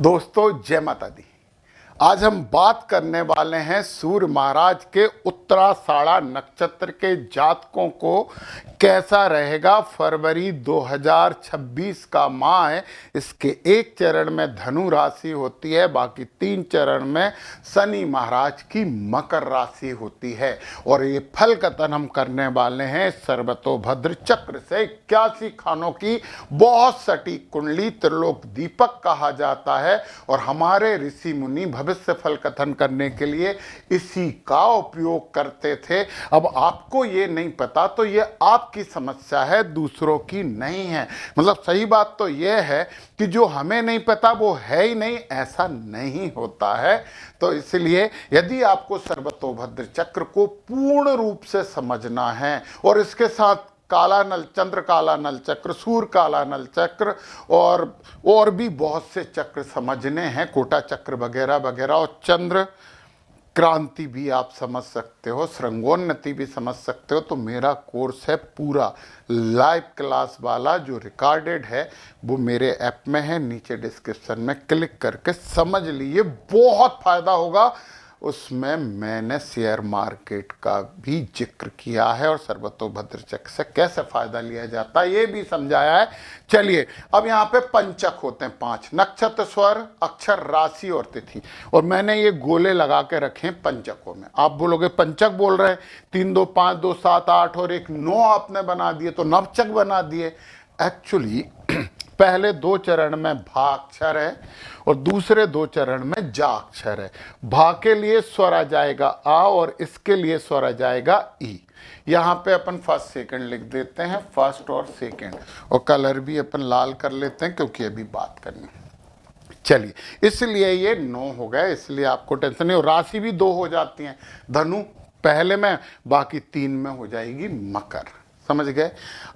दोस्तों जय माता दी। आज हम बात करने वाले हैं सूर्य महाराज के उत्तराषाढ़ा नक्षत्र के जातकों को कैसा रहेगा। फरवरी 2026 का माह है। इसके एक चरण में धनु राशि होती है, बाकी 3 चरण में शनि महाराज की मकर राशि होती है। और ये फल कथन हम करने वाले हैं सर्वतोभद्र चक्र से 81 खानों की बहुत सटीक कुंडली, त्रिलोक दीपक कहा जाता है। और हमारे ऋषि मुनि भविष्य फल कथन करने के लिए इसी का उपयोग करते थे। अब आपको ये नहीं पता तो ये आपकी समस्या है, दूसरों की नहीं है। मतलब सही बात तो ये है कि जो हमें नहीं पता वो है ही नहीं, ऐसा नहीं होता है। तो इसलिए यदि आपको सर्वतोभद्र चक्र को पूर्ण रूप से समझना है और इसके साथ काला नल, चंद्र काला नल चक्र, सूर्य काला नल चक्र और भी बहुत से चक्र समझने हैं, कोटा चक्र वगैरह वगैरह, और चंद्र क्रांति भी आप समझ सकते हो, श्रृंगोन्नति भी समझ सकते हो, तो मेरा कोर्स है पूरा लाइव क्लास वाला जो रिकॉर्डेड है वो मेरे ऐप में है। नीचे डिस्क्रिप्शन में क्लिक करके समझ लीजिए, बहुत फायदा होगा। उसमें मैंने शेयर मार्केट का भी जिक्र किया है और सर्वतोभद्र चक्र से कैसे फायदा लिया जाता है ये भी समझाया है। चलिए, अब यहाँ पे पंचक होते हैं 5 नक्षत्र, स्वर, अक्षर, राशि और तिथि, और मैंने ये गोले लगा के रखे हैं पंचकों में। आप बोलोगे पंचक बोल रहे हैं, 3 2 5 2 7 8 और 1 9 आपने बना दिए तो नवचक बना दिए। एक्चुअली पहले 2 चरण में भा अक्षर है और दूसरे 2 चरण में जा अक्षर है। भा के लिए स्वर आ जाएगा आ और इसके लिए स्वर आ जाएगा ई। यहाँ पे अपन फर्स्ट सेकंड लिख देते हैं, फर्स्ट और सेकंड, और कलर भी अपन लाल कर लेते हैं क्योंकि अभी बात करनी है। चलिए, इसलिए ये 9 हो गए, इसलिए आपको टेंशन नहीं। और राशि भी 2 हो जाती हैं, धनु पहले में, बाकी 3 में हो जाएगी मकर। समझ गए।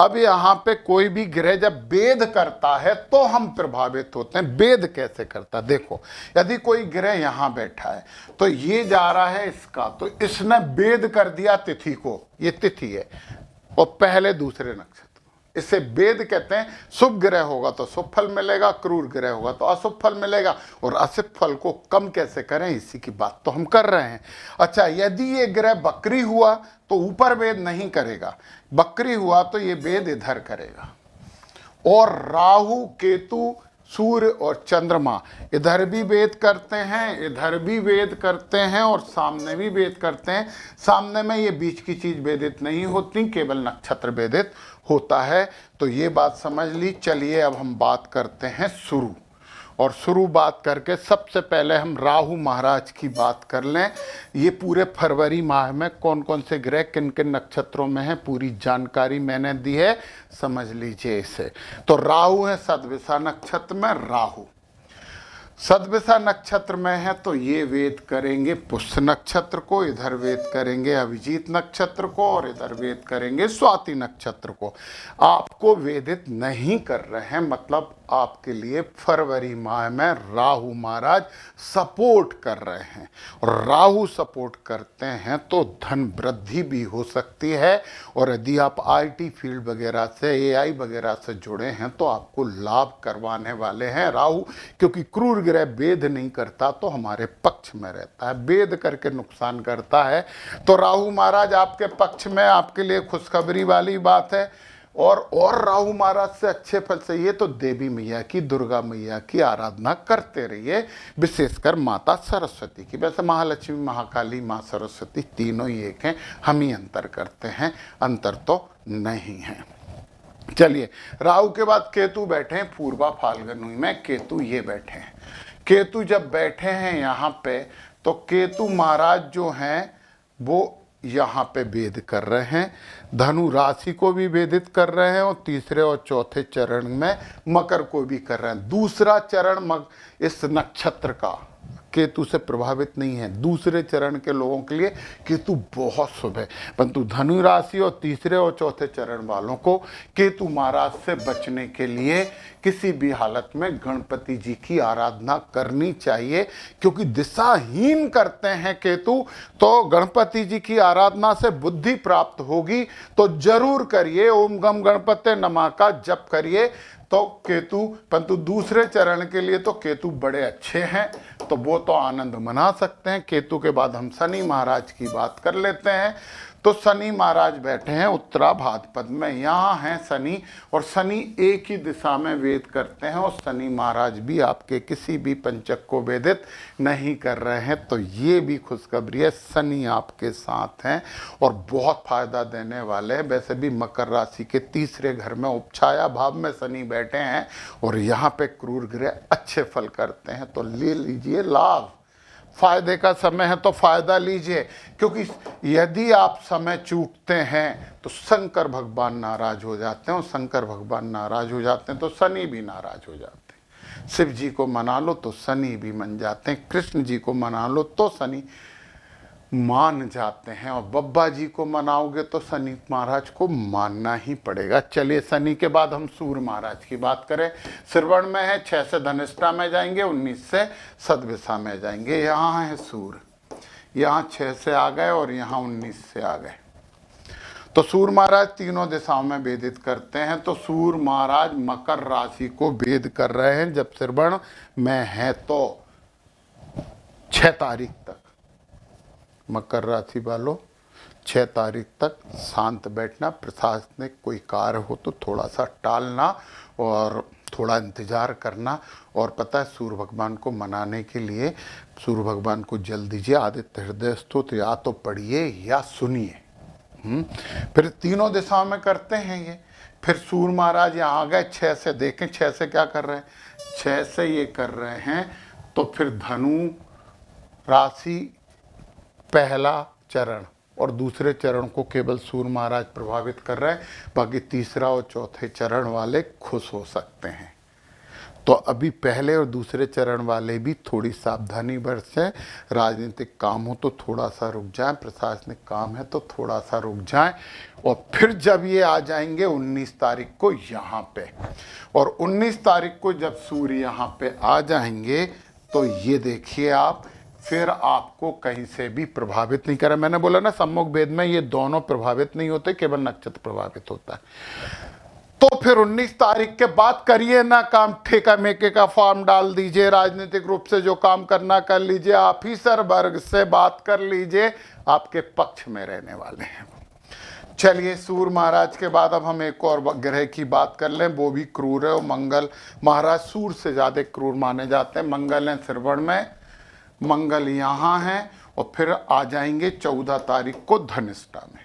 अब यहाँ पे कोई भी ग्रह जब वेद करता है तो हम प्रभावित होते हैं। वेद कैसे करता है देखो, यदि कोई ग्रह यहाँ बैठा है तो ये जा रहा है इसका, तो इसने वेद कर दिया तिथि को, ये तिथि है, और पहले दूसरे नक्षत्र, इसे वेद कहते हैं। शुभ ग्रह होगा तो शुभ फल मिलेगा, क्रूर ग्रह होगा तो अशुभ फल मिलेगा। और अशुभ फल को कम कैसे करें इसी की बात तो हम कर रहे हैं। अच्छा, यदि ये ग्रह बकरी हुआ तो ऊपर वेद नहीं करेगा, बकरी हुआ तो ये वेद इधर करेगा। और राहु, केतु, सूर्य और चंद्रमा इधर भी वेद करते हैं, इधर भी वेद करते हैं, और सामने भी वेद करते हैं। सामने में ये बीच की चीज वेदित नहीं होती, केवल नक्षत्र वेदित होता है। तो ये बात समझ ली। चलिए, अब हम बात करते हैं शुरू, और शुरू बात करके सबसे पहले हम राहु महाराज की बात कर लें। ये पूरे फरवरी माह में कौन कौन से ग्रह किन किन नक्षत्रों में है पूरी जानकारी मैंने दी है, समझ लीजिए इसे। तो राहु है सदविषा नक्षत्र में, राहु सदविषा नक्षत्र में है तो ये वेद करेंगे पुष्य नक्षत्र को, इधर वेद करेंगे अभिजीत नक्षत्र को, और इधर वेद करेंगे स्वाति नक्षत्र को। आपको वेदित नहीं कर रहे हैं, मतलब आपके लिए फरवरी माह में राहु महाराज सपोर्ट कर रहे हैं। और राहु सपोर्ट करते हैं तो धन वृद्धि भी हो सकती है। और यदि आप आईटी फील्ड वगैरह से, एआई वगैरह से जुड़े हैं तो आपको लाभ करवाने वाले हैं राहु, क्योंकि क्रूर ग्रह वेद नहीं करता तो हमारे पक्ष में रहता है, वेद करके नुकसान करता है। तो राहु महाराज आपके पक्ष में, आपके लिए खुशखबरी वाली बात है। और राहु महाराज से अच्छे फल से ये तो देवी मैया की, दुर्गा मैया की आराधना करते रहिए, विशेषकर माता सरस्वती की। वैसे महालक्ष्मी, महाकाली, माँ सरस्वती तीनों ही एक हैं, हम ही अंतर करते हैं, अंतर तो नहीं है। चलिए, राहु के बाद केतु बैठे हैं पूर्वा फाल्गुनी में, केतु ये बैठे हैं। केतु जब बैठे हैं यहाँ पे तो केतु महाराज जो हैं वो यहाँ पे वेद कर रहे हैं, धनु राशि को भी वेदित कर रहे हैं, और तीसरे और चौथे चरण में मकर को भी कर रहे हैं। दूसरा चरण इस नक्षत्र का केतु से प्रभावित नहीं है। दूसरे चरण के लोगों के लिए केतु बहुत शुभ है, परंतु धनु राशि और तीसरे और चौथे चरण वालों को केतु महाराज से बचने के लिए किसी भी हालत में गणपति जी की आराधना करनी चाहिए, क्योंकि दिशाहीन करते हैं केतु। तो गणपति जी की आराधना से बुद्धि प्राप्त होगी, तो जरूर करिए। ओम गम गणपते नमः का जप करिए, तो केतु, परंतु दूसरे चरण के लिए तो केतु बड़े अच्छे हैं, तो वो तो आनंद मना सकते हैं। केतु के बाद हम शनि महाराज की बात कर लेते हैं। तो शनि महाराज बैठे हैं उत्तरा भाद्रपद में, यहाँ हैं शनि, और शनि एक ही दिशा में वेद करते हैं, और शनि महाराज भी आपके किसी भी पंचक को वेदित नहीं कर रहे हैं। तो ये भी खुशखबरी है, शनि आपके साथ हैं और बहुत फायदा देने वाले हैं। वैसे भी मकर राशि के तीसरे घर में उपछाया भाव में शनि बैठे हैं, और यहाँ पे क्रूर ग्रह अच्छे फल करते हैं, तो ले लीजिए लाभ। फायदे का समय है तो फायदा लीजिए, क्योंकि यदि आप समय चूकते हैं तो शंकर भगवान नाराज हो जाते हैं, और शंकर भगवान नाराज हो जाते हैं तो शनि भी नाराज हो जाते हैं। शिव जी को मना लो तो शनि भी मान जाते हैं, कृष्ण जी को मना लो तो शनि मान जाते हैं, और बब्बा जी को मनाओगे तो शनि महाराज को मानना ही पड़ेगा। चलिए शनि के बाद हम सूर्य महाराज की बात करें। श्रवण में है, 6 से धनिष्ठा में जाएंगे, 19 से सदविषा में जाएंगे। यहाँ है सूर्य, यहाँ 6 से आ गए और यहाँ 19 से आ गए। तो सूर्य महाराज तीनों दिशाओं में वेदित करते हैं। तो सूर्य महाराज मकर राशि को वेद कर रहे हैं जब श्रवण में है, तो 6 तारीख तक मकर राशि वालों 6 तारीख तक शांत बैठना, प्रशासनिक कोई कार्य हो तो थोड़ा सा टालना और थोड़ा इंतज़ार करना। और पता है सूर्य भगवान को मनाने के लिए सूर्य भगवान को जल दीजिए, आदित्य हृदय स्तोत्र या तो पढ़िए या सुनिए। फिर तीनों दिशाओं में करते हैं ये। फिर सूर्य महाराज यहाँ आ गए 6 से, देखें 6 से क्या कर रहे हैं, 6 से ये कर रहे हैं। तो फिर धनु राशि पहला चरण और दूसरे चरण को केवल सूर्य महाराज प्रभावित कर रहे हैं, बाकी तीसरा और चौथे चरण वाले खुश हो सकते हैं। तो अभी पहले और दूसरे चरण वाले भी थोड़ी सावधानी बरतें। राजनीतिक काम हो तो थोड़ा सा रुक जाएं, प्रशासनिक काम है तो थोड़ा सा रुक जाएं। और फिर जब ये आ जाएंगे 19 तारीख को यहाँ पे, और 19 तारीख को जब सूर्य यहाँ पे आ जाएंगे तो ये देखिए आप, फिर आपको कहीं से भी प्रभावित नहीं करें। मैंने बोला ना सम्मुख भेद में ये दोनों प्रभावित नहीं होते, केवल नक्षत्र प्रभावित होता है। तो फिर 19 तारीख के बाद करिए ना काम, ठेका मेके का फॉर्म डाल दीजिए, राजनीतिक रूप से जो काम करना कर लीजिए, ऑफिसर वर्ग से बात कर लीजिए, आपके पक्ष में रहने वाले हैं। चलिए सूर्य महाराज के बाद अब हम एक और ग्रह की बात कर लें, वो भी क्रूर है। और मंगल महाराज सूर्य से ज्यादा क्रूर माने जाते हैं। मंगल है श्रवण में, मंगल यहाँ है, और फिर आ जाएंगे 14 तारीख को धनिष्ठा में।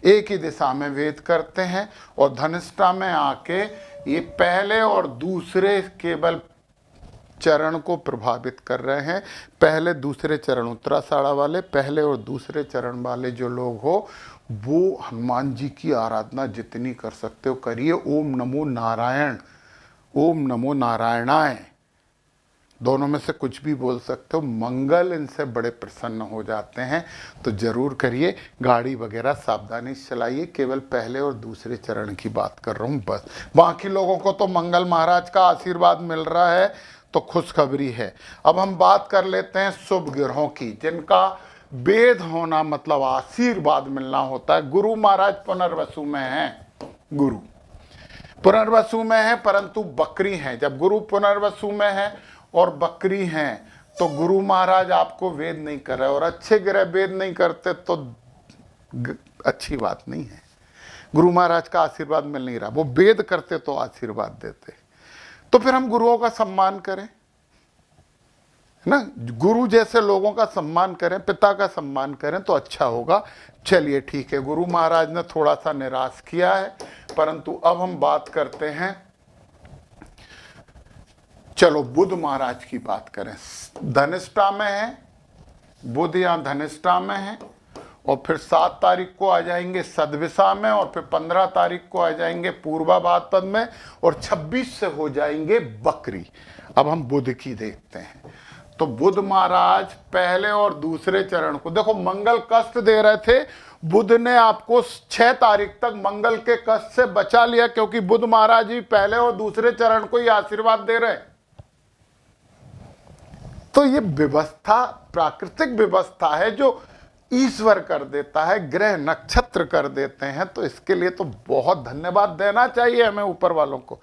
एक ही दिशा में वेद करते हैं, और धनिष्ठा में आके ये पहले और दूसरे केवल चरण को प्रभावित कर रहे हैं। पहले दूसरे चरण उत्तराषाढ़ा वाले, पहले और दूसरे चरण वाले जो लोग हो वो हनुमान जी की आराधना जितनी कर सकते हो करिए। ओम नमो नारायण, ओम नमो नारायणाय, दोनों में से कुछ भी बोल सकते हो। मंगल इनसे बड़े प्रसन्न हो जाते हैं, तो जरूर करिए। गाड़ी वगैरह सावधानी से चलाइए। केवल पहले और दूसरे चरण की बात कर रहा हूँ बस। बाकी लोगों को तो मंगल महाराज का आशीर्वाद मिल रहा है, तो खुशखबरी है। अब हम बात कर लेते हैं शुभ ग्रहों की, जिनका वेद होना मतलब आशीर्वाद मिलना होता है। गुरु महाराज पुनर्वसु में है, गुरु पुनर्वसु में है, परंतु बकरी हैं। जब गुरु पुनर्वसु में है और बकरी हैं तो गुरु महाराज आपको वेद नहीं कर रहे, और अच्छे ग्रह वेद नहीं करते तो अच्छी बात नहीं है। गुरु महाराज का आशीर्वाद मिल नहीं रहा, वो वेद करते तो आशीर्वाद देते। तो फिर हम गुरुओं का सम्मान करें, है ना, गुरु जैसे लोगों का सम्मान करें, पिता का सम्मान करें तो अच्छा होगा। चलिए ठीक है, गुरु महाराज ने थोड़ा सा निराश किया है, परंतु अब हम बात करते हैं, चलो बुध महाराज की बात करें। धनिष्ठा में है बुध, यहाँ धनिष्ठा में है, और फिर 7 तारीख को आ जाएंगे सदविषा में, और फिर 15 तारीख को आ जाएंगे पूर्वा भाद्रपद में, और 26 से हो जाएंगे बकरी। अब हम बुध की देखते हैं। तो बुध महाराज पहले और दूसरे चरण को, देखो मंगल कष्ट दे रहे थे, बुध ने आपको 6 तारीख तक मंगल के कष्ट से बचा लिया, क्योंकि बुध महाराज ही पहले और दूसरे चरण को ही आशीर्वाद दे रहे हैं। तो ये व्यवस्था प्राकृतिक व्यवस्था है जो ईश्वर कर देता है, ग्रह नक्षत्र कर देते हैं, तो इसके लिए तो बहुत धन्यवाद देना चाहिए हमें ऊपर वालों को।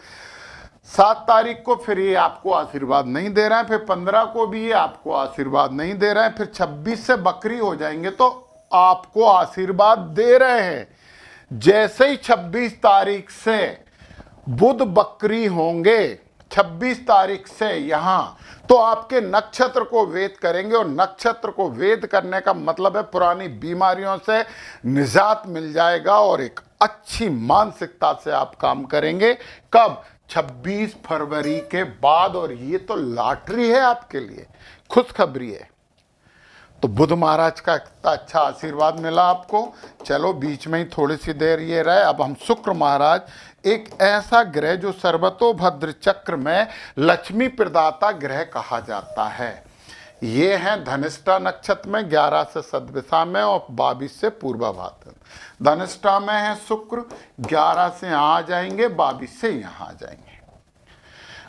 7 तारीख को फिर ये आपको आशीर्वाद नहीं दे रहे हैं, फिर 15 को भी ये आपको आशीर्वाद नहीं दे रहे हैं, फिर 26 से बकरी हो जाएंगे तो आपको आशीर्वाद दे रहे हैं। जैसे ही 26 तारीख से बुध बकरी होंगे, 26 तारीख से यहां, तो आपके नक्षत्र को वेद करेंगे, और नक्षत्र को वेद करने का मतलब है पुरानी बीमारियों से निजात मिल जाएगा और एक अच्छी मानसिकता से आप काम करेंगे। कब? 26 फरवरी के बाद। और ये तो लॉटरी है आपके लिए, खुशखबरी है। तो बुध महाराज का इतना अच्छा आशीर्वाद मिला आपको। चलो बीच में ही थोड़ी सी देर ये रहे। अब हम शुक्र महाराज, एक ऐसा ग्रह जो सर्वतोभद्र चक्र में लक्ष्मी प्रदाता ग्रह कहा जाता है। ये हैं धनिष्ठा नक्षत्र में 11 से सद्दिशा में और 22 से पूर्वाभाद्र। धनिष्ठा में है शुक्र, 11 से यहाँ आ जाएंगे, 22 से यहाँ आ जाएंगे।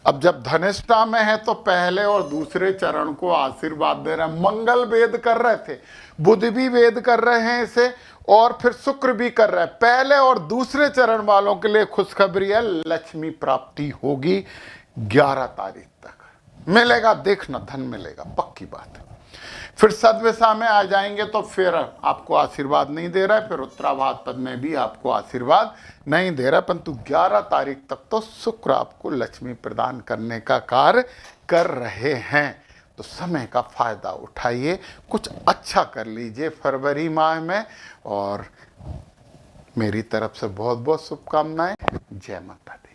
अब जब धनिष्ठा में है तो पहले और दूसरे चरण को आशीर्वाद दे रहे हैं। मंगल वेद कर रहे थे, बुध भी वेद कर रहे हैं इसे, और फिर शुक्र भी कर रहे हैं। पहले और दूसरे चरण वालों के लिए खुशखबरी है, लक्ष्मी प्राप्ति होगी 11 तारीख तक मिलेगा, देखना धन मिलेगा, पक्की बात है। फिर सद्दिशा में आ जाएंगे तो फिर आपको आशीर्वाद नहीं दे रहा है, फिर उत्तराभाद्र में भी आपको आशीर्वाद नहीं दे रहा है, परंतु 11 तारीख तक तो शुक्र आपको लक्ष्मी प्रदान करने का कार्य कर रहे हैं। तो समय का फायदा उठाइए, कुछ अच्छा कर लीजिए फरवरी माह में। और मेरी तरफ से बहुत बहुत शुभकामनाएं। जय माता दी।